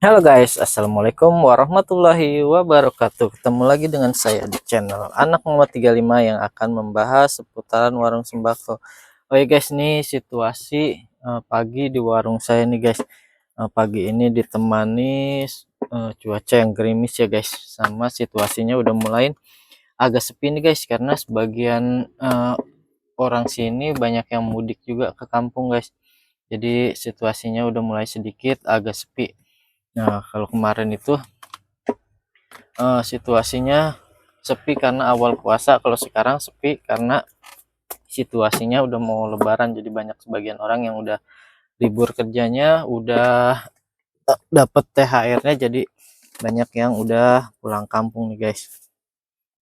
Halo guys, assalamualaikum warahmatullahi wabarakatuh. Ketemu lagi dengan saya di channel Anak Muhammad 35 yang akan membahas seputaran warung sembako. Oh ya guys, nih situasi pagi di warung saya nih guys. Pagi ini ditemani cuaca yang gerimis ya guys, sama situasinya udah mulai agak sepi nih guys, karena sebagian orang sini banyak yang mudik juga ke kampung guys. Jadi situasinya udah mulai sedikit agak sepi. Nah, kalau kemarin itu situasinya sepi karena awal puasa, kalau sekarang sepi karena situasinya udah mau lebaran, jadi banyak sebagian orang yang udah libur kerjanya, udah dapat THR-nya, jadi banyak yang udah pulang kampung nih guys.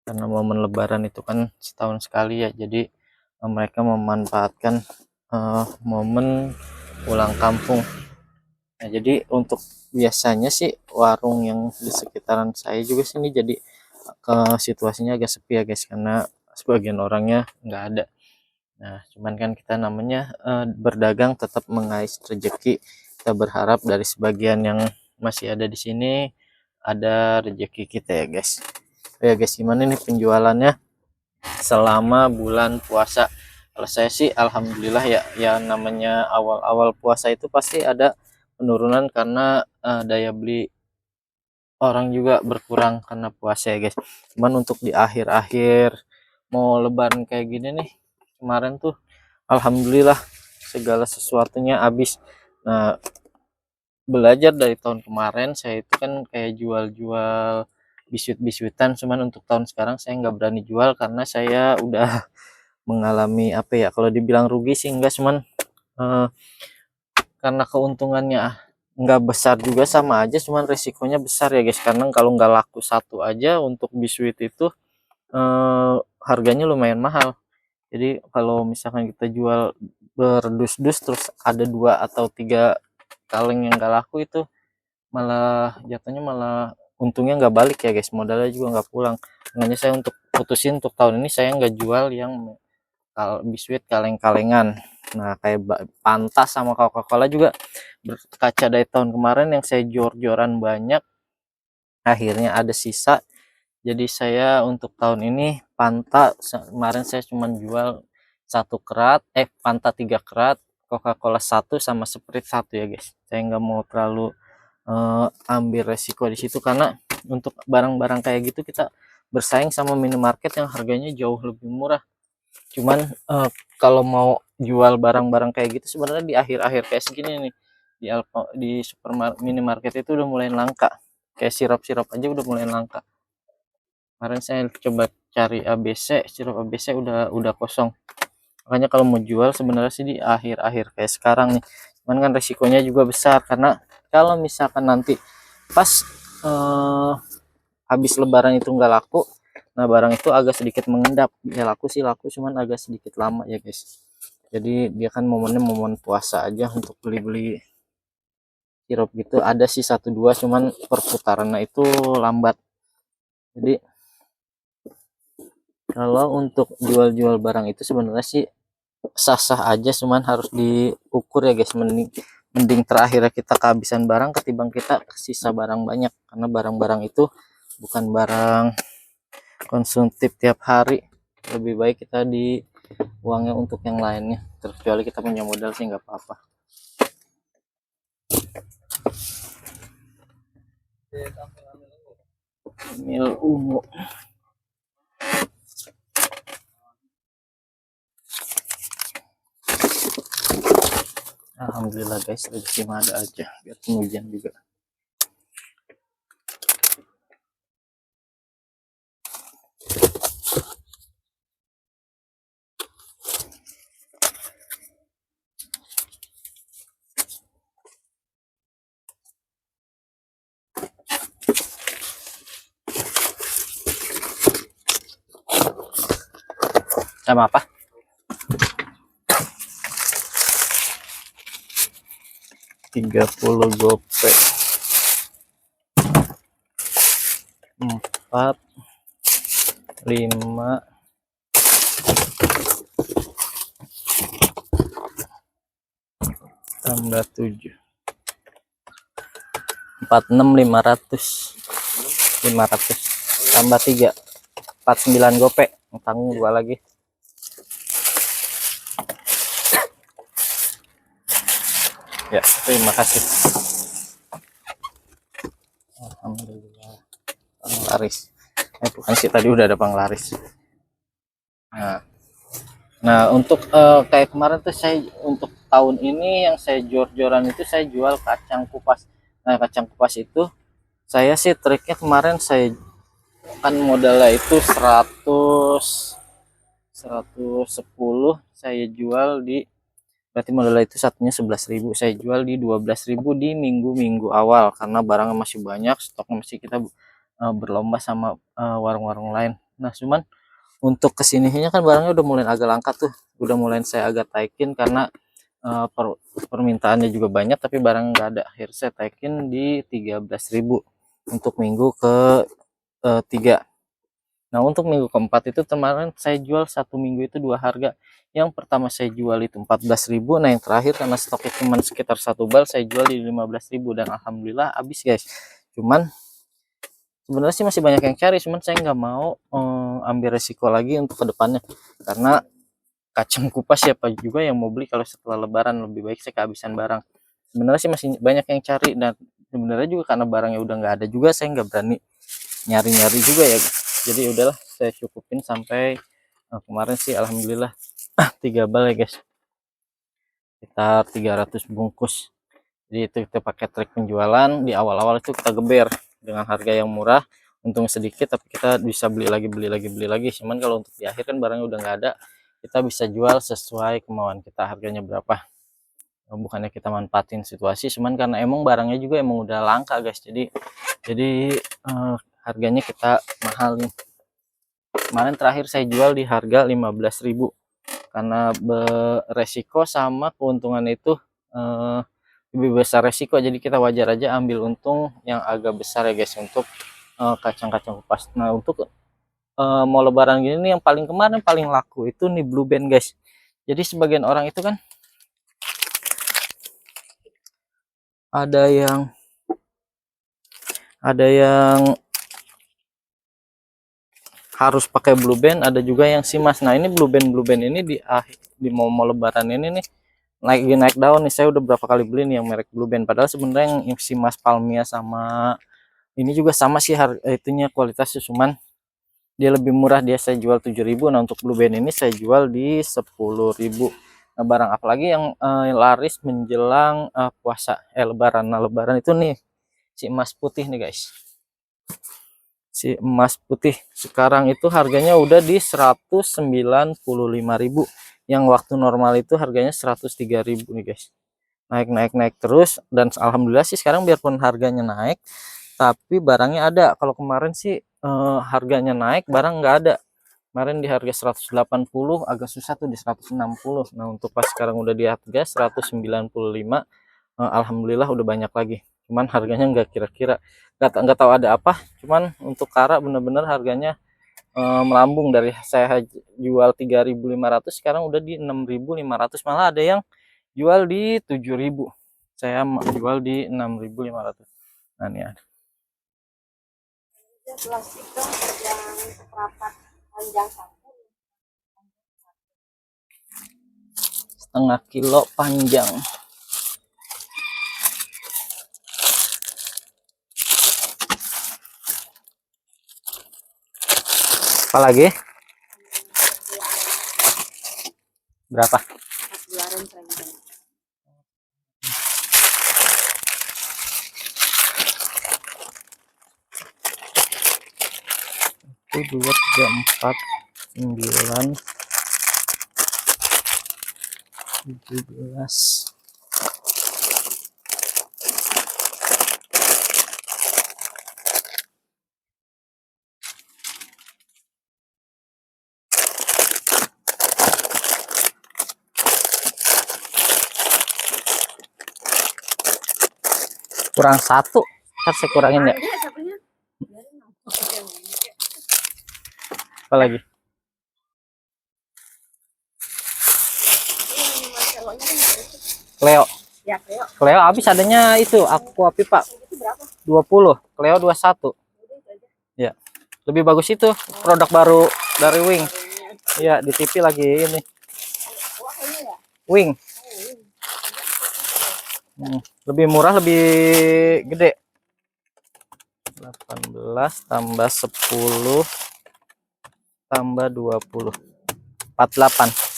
Karena momen lebaran itu kan setahun sekali ya, jadi mereka memanfaatkan momen pulang kampung. Nah, jadi untuk biasanya sih warung yang di sekitaran saya juga sini jadi ke situasinya agak sepi ya guys, karena sebagian orangnya nggak ada. Nah, cuman kan kita namanya berdagang tetap mengais rezeki. Kita berharap dari sebagian yang masih ada di sini ada rezeki kita ya guys. Oh ya guys, gimana nih penjualannya selama bulan puasa? Kalau saya sih alhamdulillah ya, namanya awal-awal puasa itu pasti ada penurunan karena daya beli orang juga berkurang karena puasa ya guys. Cuman untuk di akhir-akhir mau lebaran kayak gini nih, kemarin tuh alhamdulillah segala sesuatunya habis. Nah, belajar dari tahun kemarin saya itu kan kayak jual-jual biskuit-biskuitan, cuman untuk tahun sekarang saya nggak berani jual karena saya udah mengalami apa ya, kalau dibilang rugi sih enggak, cuman eh, karena keuntungannya nggak besar juga sama aja, cuman resikonya besar ya guys, karena kalau nggak laku satu aja untuk biskuit itu harganya lumayan mahal. Jadi kalau misalkan kita jual berdus-dus terus ada 2 atau 3 kaleng yang nggak laku, itu malah jatuhnya malah untungnya nggak balik ya guys, modalnya juga nggak pulang. Makanya saya untuk putusin untuk tahun ini saya nggak jual yang biskuit kaleng-kalengan. Nah, kayak Pantas sama Coca-Cola juga berkaca dari tahun kemarin yang saya jor-joran banyak, akhirnya ada sisa. Jadi saya untuk tahun ini kemarin saya cuma jual 1 kerat, Fanta 3 kerat, Coca-Cola 1 sama Sprite 1 ya guys. Saya nggak mau terlalu ambil resiko di situ, karena untuk barang-barang kayak gitu kita bersaing sama minimarket yang harganya jauh lebih murah. Cuman kalau mau jual barang-barang kayak gitu sebenarnya di akhir-akhir kayak segini nih, di supermarket minimarket itu udah mulai langka. Kayak sirop-sirop aja udah mulai langka. Kemarin saya coba cari ABC, sirup ABC udah kosong. Makanya kalau mau jual sebenarnya sih di akhir-akhir kayak sekarang nih. Cuman kan resikonya juga besar, karena kalau misalkan nanti pas habis lebaran itu nggak laku, nah barang itu agak sedikit mengendap. Ya laku sih laku, cuman agak sedikit lama ya guys. Jadi dia kan momennya momen puasa aja untuk beli-beli sirup gitu. Ada sih 1 2, cuman perputarannya itu lambat. Jadi kalau untuk jual-jual barang itu sebenarnya sih sah-sah aja, cuman harus diukur ya guys. Mending terakhirnya kita kehabisan barang ketimbang kita sisa barang banyak, karena barang-barang itu bukan barang konsumtif tiap hari. Lebih baik kita di uangnya untuk yang lainnya, terkecuali kita punya modal sih nggak apa-apa. Mil ungu. Alhamdulillah guys, rezeki mah ada aja, biar hujan juga. Sama apa? 30 gope. 4 5 tambah 7. 46.500, 500 tambah 3, 49 gope, tanggung 2 lagi. Ya, terima kasih. Alhamdulillah. Penglaris. Bukan sih, tadi udah ada penglaris. Nah, untuk kayak kemarin tuh saya untuk tahun ini yang saya jor-joran itu saya jual kacang kupas. Nah, kacang kupas itu saya sih triknya kemarin saya kan modalnya itu 110 saya jual di, berarti modalnya itu satunya 11.000, saya jual di 12.000 di minggu-minggu awal karena barangnya masih banyak, stoknya masih kita berlomba sama warung-warung lain. Nah, cuman untuk kesininya kan barangnya udah mulai agak langka tuh, udah mulai saya agak taikin karena permintaannya juga banyak tapi barang nggak ada. Akhirnya saya taikin di 13.000 untuk minggu ke 3. Nah, untuk minggu keempat itu kemarin saya jual satu minggu itu 2 harga. Yang pertama saya jual itu 14.000. Nah, yang terakhir karena stoknya cuma sekitar 1 bal saya jual di 15.000 dan alhamdulillah habis guys. Cuman sebenarnya sih masih banyak yang cari, cuman saya nggak mau ambil resiko lagi untuk kedepannya karena kacang kupas siapa juga yang mau beli kalau setelah lebaran, lebih baik saya kehabisan barang. Sebenarnya sih masih banyak yang cari dan sebenarnya juga karena barangnya udah nggak ada juga saya nggak berani nyari-nyari juga ya, jadi udahlah saya cukupin sampai kemarin sih alhamdulillah 3 bal ya guys, sekitar 300 bungkus. Jadi itu kita pakai trik penjualan di awal-awal itu kita geber dengan harga yang murah, untung sedikit tapi kita bisa beli lagi beli lagi beli lagi. Cuman kalau untuk di akhir kan barangnya udah nggak ada, kita bisa jual sesuai kemauan kita harganya berapa, bukannya kita manfaatin situasi, cuman karena emang barangnya juga emang udah langka guys, jadi harganya kita mahalin. Kemarin terakhir saya jual di harga 15.000 karena beresiko sama keuntungan itu lebih besar resiko, jadi kita wajar aja ambil untung yang agak besar ya guys untuk kacang-kacang kupas. Nah, untuk mau lebaran gini nih yang paling kemarin paling laku itu nih Blue Band guys. Jadi sebagian orang itu kan ada yang harus pakai Blue Band, ada juga yang Simas. Nah, ini Blue Band ini di mau lebaran ini nih naik daun nih. Saya udah berapa kali beli nih yang merek Blue Band, padahal sebenarnya yang Simas Palmia sama ini juga sama sih harga itunya, kualitasnya, cuman dia lebih murah, dia saya jual 7.000. Nah, untuk Blue Band ini saya jual di 10.000. Nah, barang apalagi yang laris menjelang puasa lebaran. Nah, lebaran itu nih si emas putih nih guys, si emas putih sekarang itu harganya udah di 195.000, yang waktu normal itu harganya 103.000 nih guys. Naik terus, dan alhamdulillah sih sekarang biarpun harganya naik tapi barangnya ada. Kalau kemarin sih harganya naik barang nggak ada, kemarin di harga 180 agak susah tuh di 160. Nah, untuk pas sekarang udah di harga 195, alhamdulillah udah banyak lagi, cuman harganya nggak kira-kira, nggak tahu ada apa. Cuman untuk kara bener-bener harganya melambung, dari saya jual 3.500 sekarang udah di 6.500, malah ada yang jual di 7.000, saya jual di 6.500. Nah, ini ada plastik dong yang seperapat panjang satu, setengah kilo panjang. Apalagi berapa? bularan panjang. Itu 2, 3, 4, 9, 17. Kurang 1, ntar saya kurangin ya. Apa lagi? Leo Ya, Cleo. Cleo habis adanya itu Aqua Pipa Itu berapa? 20, Cleo 21. Udah itu aja. Ya. Lebih bagus itu produk baru dari Wing. Ya, di TV lagi ini. Wah, ini ya. Wing. Oh, ini. Lebih murah, lebih gede. 18 tambah 10 tambah 20. 48.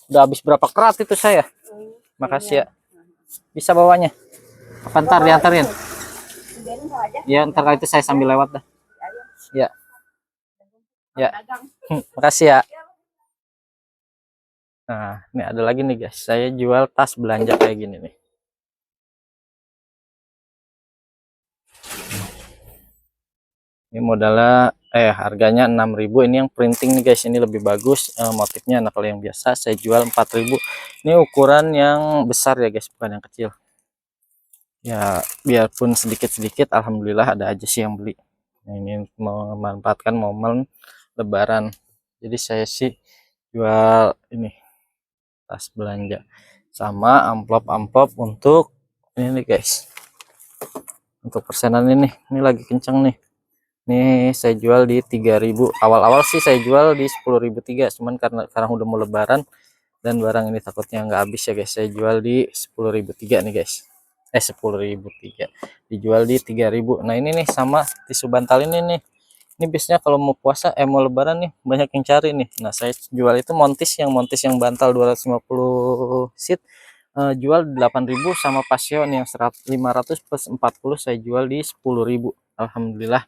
Udah habis berapa kerat itu saya. Makasih ya. Bisa bawanya. Apa ntar diantarin? Biarin kau aja. Ya, ntar kali itu saya sambil lewat dah. Ya. Ya. Dagang. Makasih ya. Nah, ini ada lagi nih guys. Saya jual tas belanja kayak gini nih. Ini modalnya harganya 6.000. Ini yang printing nih guys, ini lebih bagus motifnya. Nah, kalau yang biasa saya jual 4.000. Ini ukuran yang besar ya guys, bukan yang kecil. Ya, biarpun sedikit-sedikit alhamdulillah ada aja sih yang beli. Nah, ini memanfaatkan momen lebaran. Jadi saya sih jual ini tas belanja sama amplop-amplop untuk ini nih guys. Untuk persenan ini lagi kenceng nih. Nih saya jual di 3.000. Awal-awal sih saya jual di 10.003, cuman karena sekarang udah mau lebaran dan barang ini takutnya nggak habis ya guys, saya jual di 10.003 nih guys. 10.003 dijual di 3.000. Nah, ini nih sama tisu bantal ini nih. Ini biasanya kalau mau puasa mau lebaran nih banyak yang cari nih. Nah, saya jual itu montis yang bantal 250 sheet. Jual 8.000 sama pasion yang 500 plus 40 saya jual di 10.000. Alhamdulillah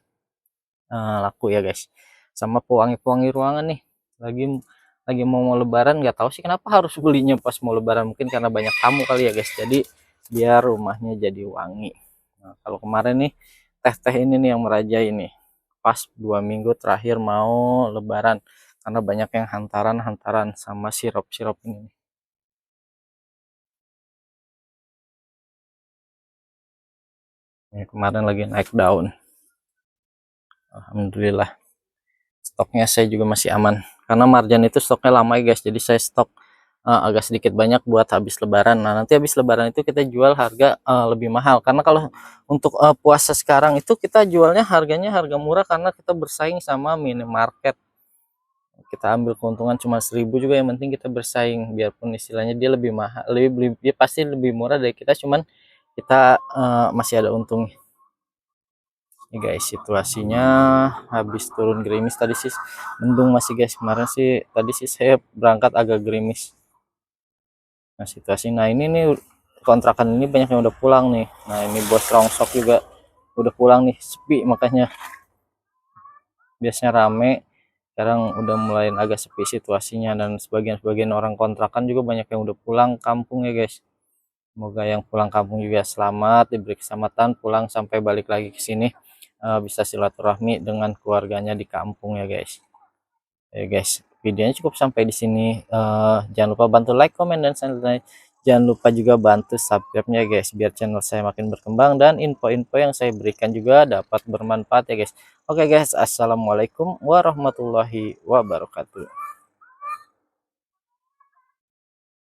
laku ya guys. Sama pewangi-pewangi ruangan nih. Lagi mau lebaran, nggak tahu sih kenapa harus belinya pas mau lebaran, mungkin karena banyak tamu kali ya guys. Jadi biar rumahnya jadi wangi. Nah, kalau kemarin nih teh-teh ini nih yang merajai ini. Pas 2 minggu terakhir mau lebaran karena banyak yang hantaran sama sirup-sirup ini. Ini kemarin lagi naik daun. Alhamdulillah. Stoknya saya juga masih aman karena marjan itu stoknya lama ya guys. Jadi saya stok agak sedikit banyak buat habis lebaran. Nah, nanti habis lebaran itu kita jual harga lebih mahal karena kalau untuk puasa sekarang itu kita jualnya harganya harga murah karena kita bersaing sama minimarket. Kita ambil keuntungan cuma 1.000 juga, yang penting kita bersaing, biarpun istilahnya dia lebih mahal, dia pasti lebih murah dari kita, cuman kita masih ada untung. Ini guys, situasinya habis turun gerimis tadi sih, mendung masih guys. Kemarin sih tadi sih saya berangkat agak gerimis. Nah, ini nih kontrakan ini banyak yang udah pulang nih. Nah, ini bos rongsok juga udah pulang nih, sepi makanya. Biasanya rame, sekarang udah mulai agak sepi situasinya, dan sebagian orang kontrakan juga banyak yang udah pulang kampung ya guys. Semoga yang pulang kampung juga selamat, diberi keselamatan pulang sampai balik lagi ke sini bisa silaturahmi dengan keluarganya di kampung ya guys. Ya guys, videonya cukup sampai di sini. Jangan lupa bantu like, comment, dan share. Jangan lupa juga bantu subscribe-nya guys, biar channel saya makin berkembang dan info-info yang saya berikan juga dapat bermanfaat ya guys. Oke guys, assalamualaikum warahmatullahi wabarakatuh.